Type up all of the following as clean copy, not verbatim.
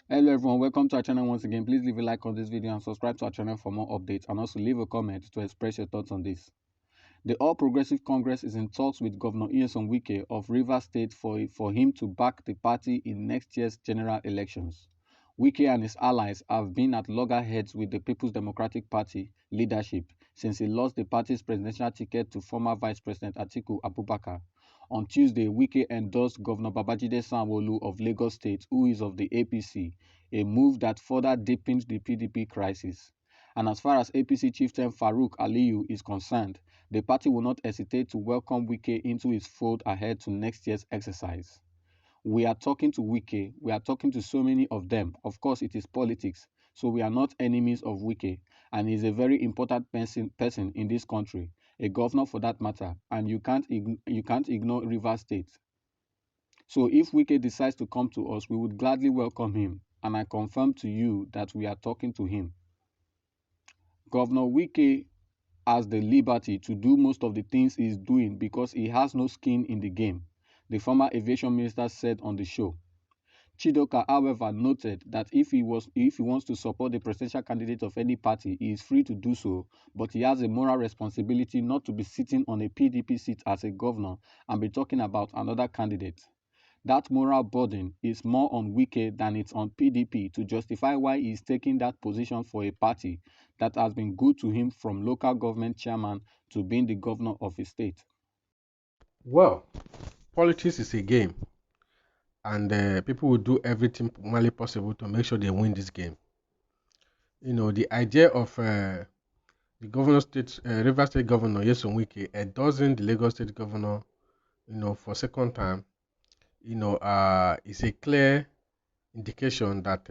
Hello everyone, welcome to our channel once again. Please leave a like on this video and subscribe to our channel for more updates, and also leave a comment to express your thoughts on this. The All Progressive Congress is in talks with Governor Nyesom Wike of Rivers State for him to back the party in next year's general elections. Wike and his allies have been at loggerheads with the People's Democratic Party leadership since he lost the party's presidential ticket to former Vice President Atiku Abubakar. On Tuesday, Wike endorsed Governor Babajide Sanwo-Olu of Lagos State, who is of the APC, a move that further deepened the PDP crisis. And as far as APC Chieftain Farouk Aliyu is concerned, the party will not hesitate to welcome Wike into its fold ahead to next year's exercise. We are talking to Wike, we are talking to so many of them. Of course, it is politics, so we are not enemies of Wike, and he is a very important person in this country, a governor for that matter, and you can't ignore Rivers State. So if Wike decides to come to us, we would gladly welcome him, and I confirm to you that we are talking to him. Governor Wike has the liberty to do most of the things he is doing because he has no skin in the game, the former aviation minister said on the show. Chidoka, however, noted that if he wants to support the presidential candidate of any party, he is free to do so, but he has a moral responsibility not to be sitting on a PDP seat as a governor and be talking about another candidate. That moral burden is more on Wike than it's on PDP to justify why he is taking that position for a party that has been good to him from local government chairman to being the governor of his state. Well, politics is a game, and people will do everything humanly possible to make sure they win this game. You know, the idea of the Rivers State Governor Nyesom Wike endorsing the Lagos State Governor, for second time, is a clear indication that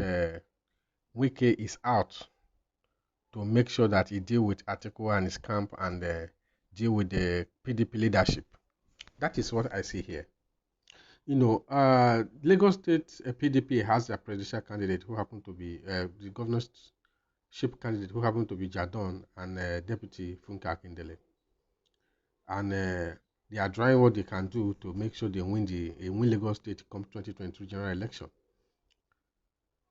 Wike is out to make sure that he deal with Atiku and his camp and deal with the PDP leadership. That is what I see here. Lagos State PDP has a presidential candidate who happened to be the governorship candidate who happened to be Jadon and Deputy Funke Akindele. And they are trying what they can do to make sure they win Lagos State come 2022 general election.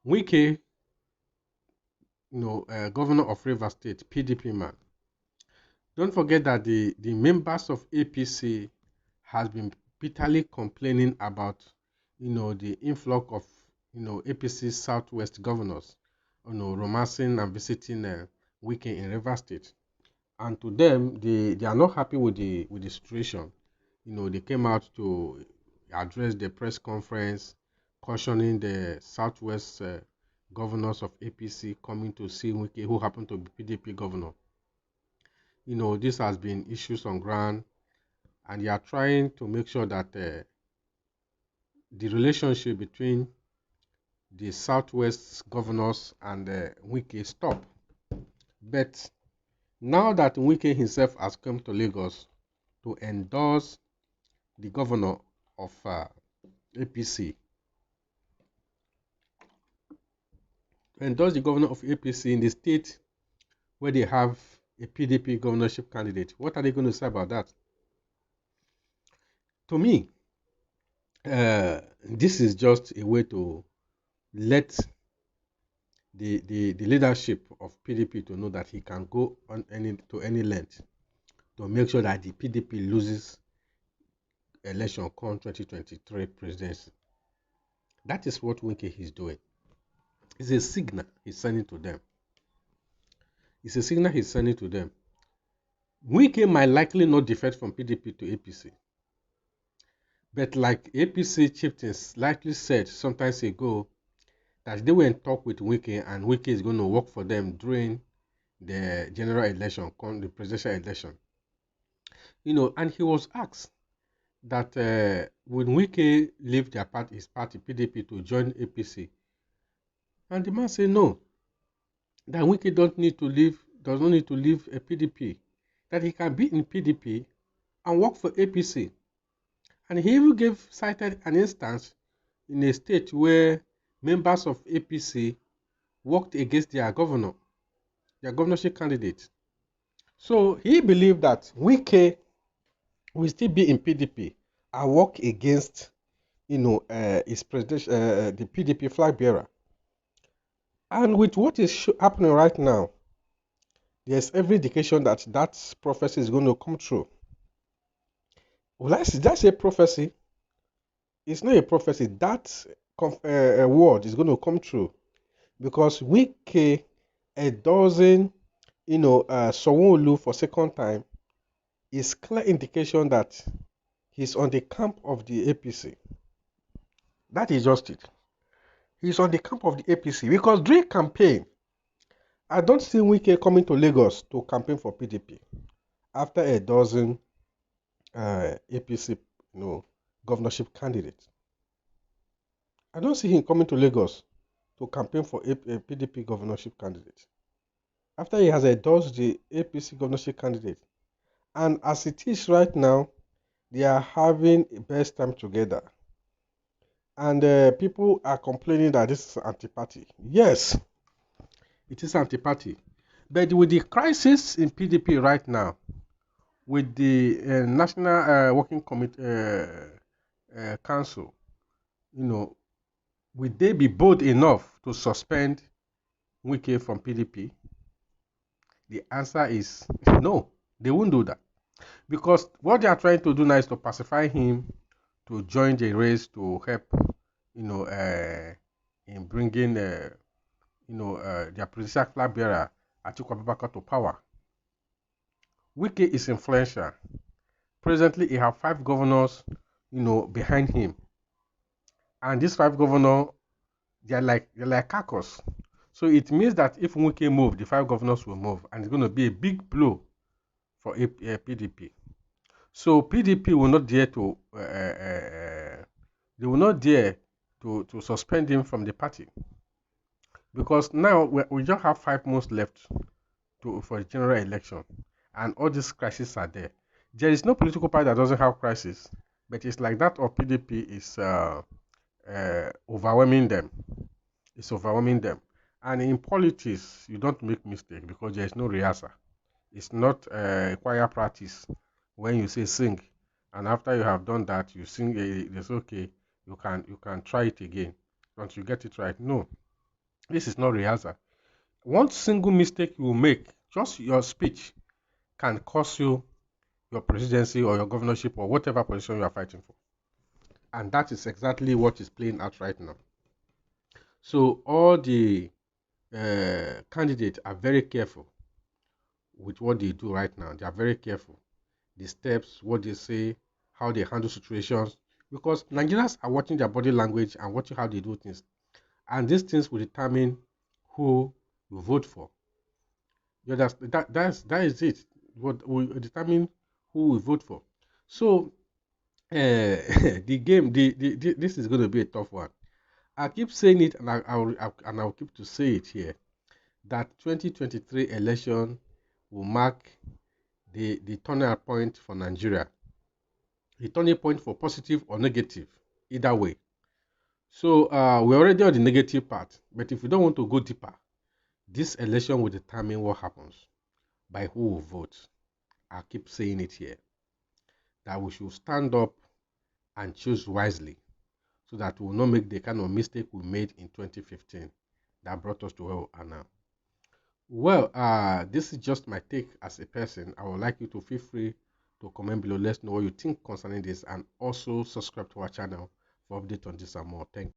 Wike, governor of Rivers State, PDP man. Don't forget that the members of APC has been bitterly complaining about, the influx of, APC Southwest governors, romancing and visiting Wike in Rivers State. And to them, they are not happy with the situation. They came out to address the press conference, cautioning the Southwest governors of APC coming to see Wike, who happened to be PDP governor. This has been issues on ground, and they are trying to make sure that the relationship between the Southwest governors and Wike stop. But now that Wike himself has come to Lagos to endorse the governor of APC, in the state where they have a PDP governorship candidate, what are they going to say about that? To me, this is just a way to let the leadership of PDP to know that he can go on to any length to make sure that the PDP loses election come 2023 presidency. That is what Wike is doing. It's a signal he's sending to them. Wike might likely not defect from PDP to APC. But like APC chieftains likely said some time ago, that they were in talk with Wike, and Wike is going to work for them during the general election, the presidential election. And he was asked that when Wike leave his party, PDP, to join APC, and the man said no, that Wike does not need to leave a PDP, that he can be in PDP and work for APC. And he even cited an instance in a state where members of APC worked against their governor. their governorship candidate. So he believed that Wike will still be in PDP and work against, his president, the PDP flag bearer. And with what is happening right now, there's every indication that that prophecy is going to come true. Well, that's a prophecy. It's not a prophecy. That word is going to come true because Wike endorsing, Sanwo-Olu for second time is clear indication that he's on the camp of the APC. That is just it. He's on the camp of the APC because during campaign, I don't see Wike coming to Lagos to campaign for PDP after a dozen APC, governorship candidates. I don't see him coming to Lagos to campaign for a PDP governorship candidate after he has endorsed the APC governorship candidate. And as it is right now, they are having a best time together. And people are complaining that this is anti-party. Yes, it is anti-party. But with the crisis in PDP right now, with the National Working Committee Council, will they be bold enough to suspend Wike from PDP? The answer is no, they won't do that. Because what they are trying to do now is to pacify him to join the race to help, in bringing, their presidential flag bearer, Atiku Abubakar, to power. Wike is influential. Presently, he have 5 governors, behind him. And these 5 governors, they're like carcass. So it means that if Wike move, the 5 governors will move, and it's going to be a big blow for PDP. So PDP will not dare to, they will not dare to suspend him from the party, because now we just have 5 months left for the general election, and all these crises are there. There is no political party that doesn't have crisis, but it's like that of PDP is overwhelming them. It's overwhelming them. And in politics, you don't make mistake because there is no rehearsal. It's not choir practice when you say sing, and after you have done that, you sing. It's okay. You can try it again once you get it right. No, this is not rehearsal. One single mistake you will make, just your speech, can cost you your presidency or your governorship or whatever position you are fighting for. And that is exactly what is playing out right now. So all the candidates are very careful with what they do right now. They are very careful. The steps, what they say, how they handle situations. Because Nigerians are watching their body language and watching how they do things. And these things will determine who you vote for. You understand? That is it. What will determine who we vote for. So the game, this is going to be a tough one. I keep saying it, and I'll keep to say it here, that 2023 election will mark the turning point for Nigeria. The turning point for positive or negative, either way. So we're already on the negative part, but if we don't want to go deeper, this election will determine what happens by who will vote. I keep saying it here, that we should stand up and choose wisely so that we will not make the kind of mistake we made in 2015 that brought us to where we are now. Well, this is just my take as a person. I would like you to feel free to comment below. Let's know what you think concerning this, and also subscribe to our channel for updates on this and more. Thank you.